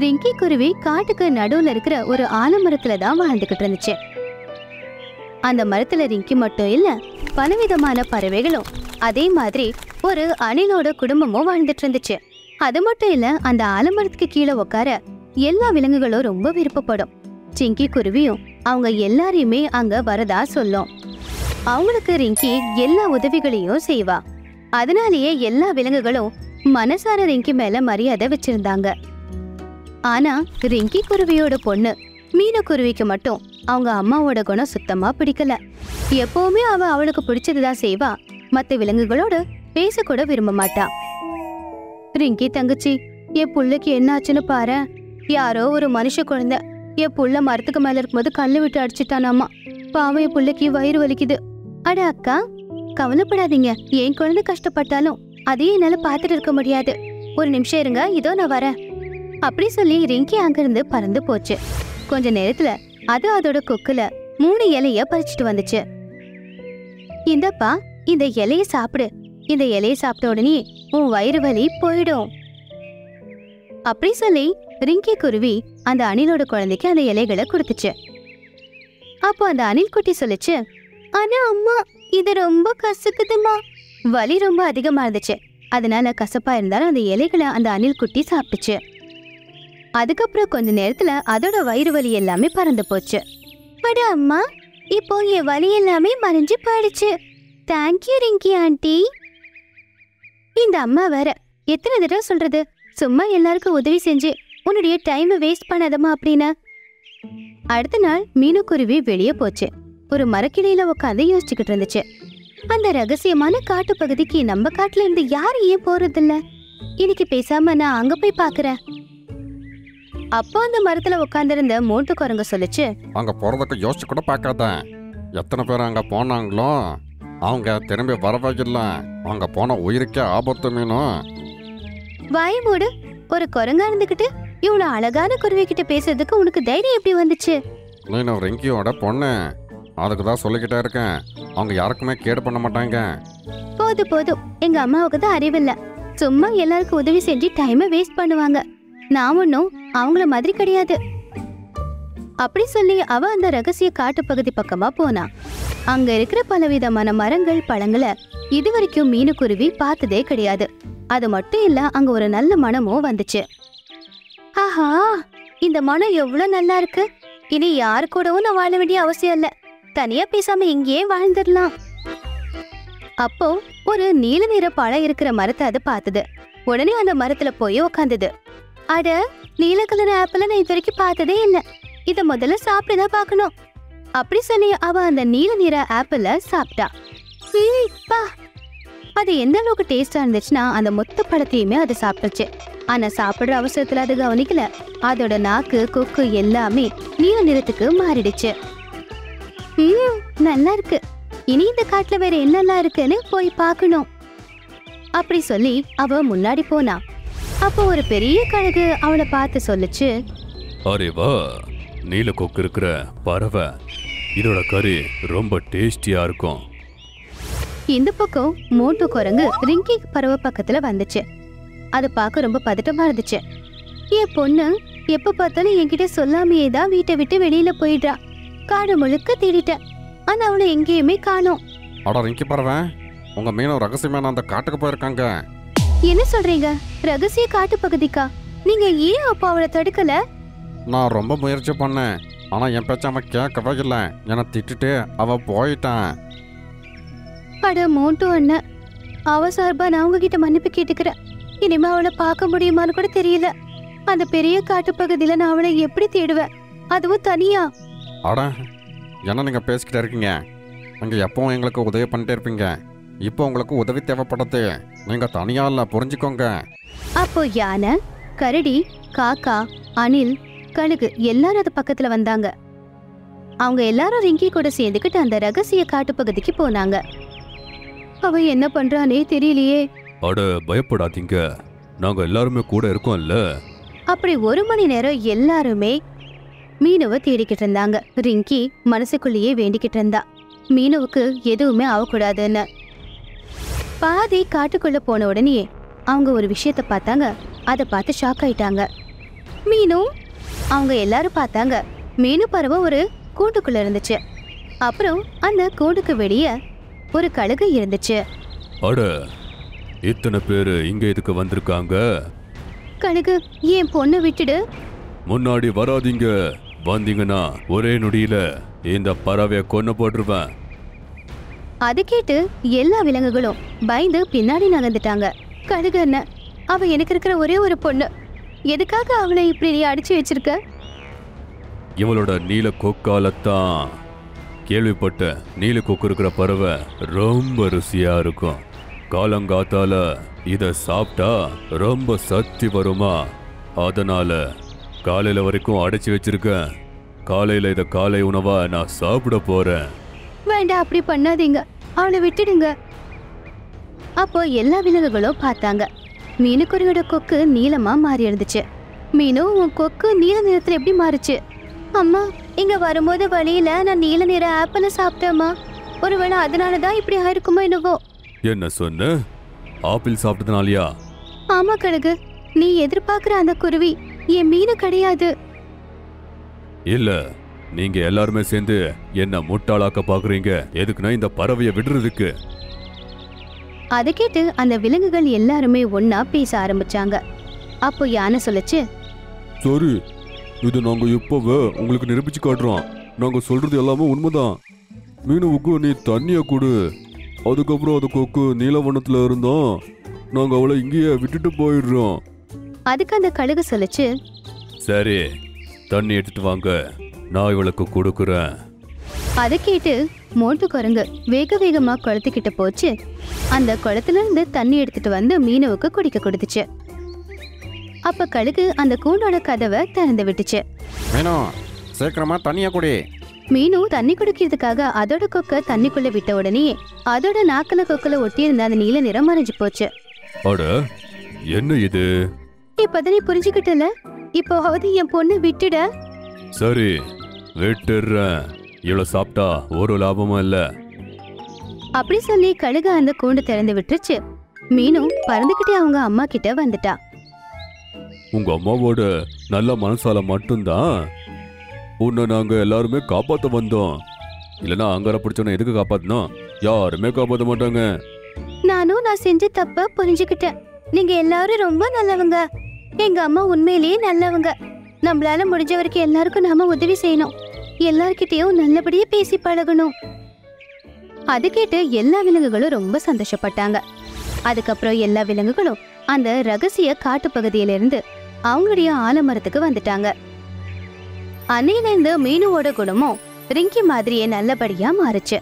ரிங்கி குருவி காட்டுக்கு நடுவுல இருக்கிற ஒரு ஆலமரத்துல தான் வாழ்ந்துகிட்டு இருந்துச்சு. அந்த மரத்துல ரிங்கி மட்டும் இல்ல, பலவிதமான பறவைகளும் அதே மாதிரி ஒரு அணிலோட குடும்பமும் வாழ்ந்துட்டு இருந்துச்சு. அது மட்டும் இல்ல, அந்த ஆலமரத்துக்கு கீழே உட்கார எல்லா விலங்குகளும் ரொம்ப விருப்பப்படும். சிங்கி குருவியும் அவங்க எல்லாரையுமே அங்க வரதா சொல்லும். அவங்களுக்கு ரிங்கி எல்லா உதவிகளையும் செய்வா. அதனாலேயே எல்லா விலங்குகளும் மனசார ரிங்கி மேல மரியாதை வச்சிருந்தாங்க. ஆனா ரிங்கி குருவியோட பொண்ணு மீனு குருவிக்கு மட்டும் அவங்க அம்மாவோட குணம் சுத்தமா பிடிக்கல. எப்பவுமே அவளுக்கு பிடிச்சதுதான் செய்வா. மத்த விலங்குகளோட பேசக்கூட விரும்ப மாட்டா. ரிங்கி தங்கச்சி, என் புள்ளைக்கு என்ன ஆச்சுன்னு பாரு. யாரோ ஒரு மனுஷ குழந்தை என் புள்ள மரத்துக்கு மேல இருக்கும்போது கல்லு விட்டு அடிச்சுட்டானாமா. பாவம், என் புள்ளைக்கு வயிறு வலிக்குது. அட அக்கா, கவலைப்படாதீங்க. என் குழந்தை கஷ்டப்பட்டாலும் அதையும் என்னால பாத்துட்டு இருக்க முடியாது. ஒரு நிமிஷம் இருங்க, இதோ நான் வரேன் அப்படி சொல்லி ரிங்கி அங்கிருந்து பறந்து போச்சு. கொஞ்ச நேரத்துல அது அதோட கொக்குல 3 இலைய பறிச்சுட்டு வந்துச்சு. இந்தப்பா, இந்த இலைய சாப்பிடு. இந்த இலைய சாப்பிட்ட உடனே உன் வயிறு வலி போயிடும் அப்படி சொல்லி ரிங்கி குருவி அந்த அணிலோட குழந்தைக்கு அந்த இலைகளை கொடுத்துச்சு. அப்போ அந்த அணில் குட்டி சொல்லிச்சு, ஆனா அம்மா, இது ரொம்ப கசக்குதுமா. வலி ரொம்ப அதிகமா இருந்துச்சு. அதனால கசப்பா இருந்தாலும் அந்த இலைகளை அந்த அணில் குட்டி சாப்பிட்டுச்சு. அதுக்கப்புறம் கொஞ்ச நேரத்துல அதோட வயிறு வலி எல்லாமே பறந்து போச்சு. அட அம்மா, இப்போ என் வலி எல்லாமே மறைஞ்சு போயிடுச்சு. Thank you Rinki aunty. இந்த அம்மா வேற எத்தனை தடவை சொல்றது, சும்மா எல்லாருக்கும் உதவி செஞ்சு உன்னுடைய டைமை வேஸ்ட் பண்ணாதம்மா அப்படின்னு. அடுத்த நாள் மீனு குருவி வெளியே போச்சு. ஒரு மரக்கிளையில உட்காந்து யோசிச்சுக்கிட்டு இருந்துச்சு. அந்த ரகசியமான காட்டு பகுதிக்கு நம்ம காட்டுல இருந்து யாரும் ஏன் போறதில்ல? இன்னைக்கு பேசாம நான் அங்க போய் பாக்குறேன். அப்போ அந்த மரத்துல உட்கார்ந்திருந்த மோட்டு குரங்கு சொல்லுச்சு, அங்க போறதுக்கு யோசிச்சு கூட பார்க்காத. எத்தனை பேர் அங்க போனாங்களோ அவங்க திரும்பி வரவே இல்லை. அங்க போன உயிருக்கே ஆபத்து. மீனும் வாய் மூடு. ஒரு குரங்கா இருந்துகிட்டு இவ்வளவு அழகான குருவி கிட்ட பேசுறதுக்கு உனக்கு தைரியம் எப்படி வந்துச்சு? மீனு ரிங்கியோட பொண்ணு. அதுக்கு தான் சொல்லிக்கிட்டே இருக்கேன், அவங்க யாருக்குமே கேடு பண்ண மாட்டாங்க. போதும் போதும், எங்க அம்மாவுக்கு தான் அறிவில்ல. சும்மா எல்லாருக்கும் உதவி செஞ்சு டைமை வேஸ்ட் பண்ணுவாங்க. நான் ஒன்னும் அவங்கள மாதிரி கிடையாது அப்படி சொல்லி அவ அந்த ரகசிய காட்டு பகுதி பக்கமா போனா. அங்க இருக்கிற பலவிதமான மரங்கள், பழங்களை இதுவரைக்கும் மீனு குருவி பார்த்ததே கிடையாது. அது மட்டும் இல்ல, அங்க ஒரு நல்ல மனமும் வந்துச்சு. ஆஹா, இந்த மனம் எவ்வளவு நல்லா இருக்கு. இனி யாரு கூடவும் நான் வாழ வேண்டிய அவசியம் இல்ல. தனியா பேசாம இங்கேயே வாழ்ந்துடலாம். அப்போ ஒரு நீல நிற பழம் இருக்கிற மரத்தை அது பார்த்தது. உடனே அந்த மரத்துல போய் உக்காந்தது. அட, நீல கலர் ஆப்பிள நான் இது வரைக்கும் பார்த்ததே இல்ல. இத முதல்ல சாப்பிட்டுதான் பார்க்கணும் அப்படி சொல்லி அவ அந்த நீல நிற ஆப்பிள சாப்பிட்டா. அது எந்த அளவுக்கு டேஸ்டா இருந்துச்சுன்னா அந்த மொத்த பழத்தையுமே அது சாப்பிட்டுச்சு. ஆனா சாப்பிடுற அவசரத்துல அது கவனிக்கல. அதோட நாக்கு, கொக்கு எல்லாமே நீல நிறத்துக்கு மாறிடுச்சு. நல்லா இருக்கு. இனி இந்த காட்டுல வேற என்னெல்லாம் இருக்குன்னு போய் பார்க்கணும் அப்படி சொல்லி அவ முன்னாடி போனா. அப்போ ஒரு பெரிய கழுகு அவளை பார்த்து சொல்லுச்சு, அரே வா, நீல கொக்கு இருக்கிற பறவை. இதோட கறி ரொம்ப டேஸ்டியா இருக்கும். இந்த பக்கம் மோட்டு குரங்கு ரிங்கி பறவை பக்கத்துல வந்துச்சு. அது பார்க்க ரொம்ப பதட்டமா இருந்துச்சு. என் பொண்ணு எப்ப பார்த்தாலும் என்கிட்ட சொல்லாமையே தான் வீட்டை விட்டு வெளியில போயிடுறா. காடு முழுக்க தேடிட்டேன், ஆனா அவளை எங்கேயுமே காணோம். அட ரிங்கி பறவை, உங்க மீனும் ரகசியமான அந்த காட்டுக்கு போயிருக்காங்க. என்ன சொல்றீங்க? ரகசிய காட்டு பகுதிக்கா? நீங்க ஏன் அப்போ அவளை தடுக்கல? நான் ரொம்ப முயற்சி பண்ணேன், ஆனா என் பேச்ச அவன் கேட்கவே இல்லை. என்னை திட்டுட்டு அவ போயிட்டான். அட மோட்டு அண்ணன், அவ சார்பா நான் உங்ககிட்ட மன்னிப்பு கேட்டுக்கிறேன். இனிமே அவளை பார்க்க முடியுமான்னு கூட தெரியல. அந்த பெரிய காட்டு பகுதியில நான் அவளை எப்படி தேடுவேன், அதுவும் தனியா? அட, என்ன நீங்க பேசிக்கிட்டே இருக்கீங்க? நீங்க எப்பவும் எங்களுக்கு உதவி பண்ணிட்டே இருப்பீங்க. இப்போ உங்களுக்கு உதவி தேவைப்படுது. நீங்க தனியா இல்ல, புரிஞ்சுக்கோங்க. அப்போ யானை, கரடி, காக்கா, அணில், கழுகு எல்லாரும் அது பக்கத்துல வந்தாங்க. அவங்க எல்லாரும் ரிங்கி கூட சேர்ந்துக்கிட்டு அந்த ரகசிய காட்டு பகுதிக்கு போனாங்க. அவ என்ன பண்றானே தெரியலையே. அட பயப்படாதீங்க, நாங்க எல்லாருமே கூட இருக்கோம்ல. அப்படி 1 மணி நேரம் எல்லாருமே மீனுவை தேடிக்கிட்டு இருந்தாங்க. ரிங்கி மனசுக்குள்ளேயே வேண்டிக்கிட்டு இருந்தா, மீனுவுக்கு எதுவுமே ஆகக்கூடாதுன்னு. பாதி காட்டுக்குள்ள போன உடனே அவங்க ஒரு விஷயத்த பார்த்தாங்க. அதை பார்த்து ஷாக் ஆயிட்டாங்க. மீனு. அவங்க எல்லாரும் பார்த்தாங்க. மீனு பறவை ஒரு கூண்டுக்குள்ள இருந்துச்சு. அப்புறம் அந்த கூண்டுக்கு வெளியே ஒரு கழுகு இருந்துச்சு. அட, இத்தனை பேரு இங்க எதுக்கு வந்திருக்காங்க? கழுகு, என் பொண்ணை விட்டுடு. முன்னாடி வராதீங்க. வந்தீங்கன்னா ஒரே நொடியில இந்த பறவைய கொன்னு போட்டுருவேன். அது கேட்டு எல்லா விலங்குகளும் பயந்து பின்னாடி நகர்ந்துட்டாங்க. கழுகு அண்ணன், அவ எனக்கு இருக்கிற ஒரே ஒரு பொண்ணு, எதுக்காக அவளை இப்படி நீ அடிச்சு வச்சிருக்க? இவளோட நீல கொக்காலத்தான் கேள்விப்பட்ட. நீல கொக்கு இருக்கிற பறவை ரொம்ப ருசியா இருக்கும். காலங்காத்தால இத சாப்பிட்டா ரொம்ப சக்தி வருமா, அதனால காலையில வரைக்கும் அடைச்சி வச்சிருக்கேன். காலையில இத காலை உணவா நான் சாப்பிட போறேன். வேண்டாம், அப்படி பண்ணாதீங்க, அவளை விட்டுடுங்க. அப்போ எல்லா விலங்குகளும் பார்த்தாங்க. மீனுக்குருவியோட கொக்கு நீளமா மாறி இருந்துச்சு. மீனு, உன் கொக்கு நீல நிறத்துல எப்படி மாறுச்சு? அம்மா, இங்க வரும்போது வழியில நான் நீல நிற ஆப்பிள சாப்பிட்டேம்மா. ஒருவேளை அதனாலதான் இப்படி ஆயிருக்குமோ என்னவோ. என்ன சொன்ன? ஆப்பிள் சாப்பிட்டதுனாலயா? ஆமா கழுகு, நீ எதிர்பார்க்கிற அந்த குருவி என் மீனு கிடையாது. இல்ல, நீங்க எல்லாருமே சேர்ந்து என்ன முட்டாளாக்க பாக்குறீங்க. எதுக்குன்னா இந்த பறவைய விடுறதுக்கு. அதை கேட்டு அந்த விலங்குகள் எல்லாருமே ஒன்னா பேச ஆரம்பிச்சாங்க. அப்போ யானை சொல்லுச்சு, சரி, இது நாங்க இப்பவே உங்களுக்கு நிரூபிச்சு காட்டுறோம். நாங்க சொல்றது எல்லாமே உண்மைதான். மீனுவுக்கு நீ தண்ணிய கொடு. அதுக்கப்புறம் அது கொக்கு நீலவனத்துல இருந்தோம், நாங்க அவளை இங்கேயே விட்டுட்டு போயிடுறோம். அதுக்கு அந்த கழுகு சொல்லுச்சு, சரி, தண்ணி எடுத்துட்டு வாங்க, நான் இவளுக்கு கொடுக்குறேன். அதை கேட்டு மோட்டு குரங்கு வேக வேகமா குளத்துக்கிட்ட போச்சு. அந்த குளத்துல இருந்து தண்ணி எடுத்துட்டு வந்து மீனுவுக்கு குடிக்க கொடுத்துச்சு. அப்ப கழுகு அந்த கூண்டோட கதவை திறந்து விட்டுச்சு. மீனு, சீக்கிரமா தண்ணியை குடி. மீனு தண்ணி குடிக்கிறதுக்காக அதோட கொக்க தண்ணிக்குள்ள விட்ட உடனே அதோட நாக்கல கொக்குல ஒட்டி இருந்த அந்த நீல நிறம் மறைஞ்சு போச்சு. அட, என்ன இது? இப்பதான் நீ புரிஞ்சுக்கிட்டல, இப்போவாவது என் பொண்ணு விட்டுட. சரி, விட்டுறேன். இவ்வளவு சாப்பிட்டா ஒரு லாபமும் இல்ல. அப்படி சொல்லி கழுகு அந்த கூண்டு திறந்து விட்டுருச்சு. மீனு பறந்துகிட்டே அவங்க அம்மா கிட்ட வந்துட்டா. உங்க அம்மாவோட நல்ல மனசால மட்டும்தான் உன்னை நாங்க எல்லாருமே காப்பாத்த வந்தோம். இல்லைன்னா அங்கார பிடிச்சவன எதுக்கு காப்பாத்தணும்? யாருமே காப்பாத்த மாட்டாங்க. நான் செஞ்ச தப்ப புரிஞ்சுக்கிட்டேன். நீங்க எல்லாரும் ரொம்ப நல்லவங்க. எங்க அம்மா உண்மையிலேயே நல்லவங்க. நம்மளால முடிஞ்ச வரைக்கும் எல்லாருக்கும் நாம உதவி செய்யணும். எல்லார்கிட்டயும் நல்லபடியா பேசி பழகணும். அது கேட்டு எல்லா விலங்குகளும் ரொம்ப சந்தோஷப்பட்டாங்க. அதுக்கப்புறம் எல்லா விலங்குகளும் அந்த ரகசிய காட்டு பகுதியில இருந்து அவங்களுடைய ஆலமரத்துக்கு வந்துட்டாங்க. அன்னையில இருந்து மீனுவோட குணமும் ரிங்கி மாதிரியே நல்லபடியா மாறுச்சு.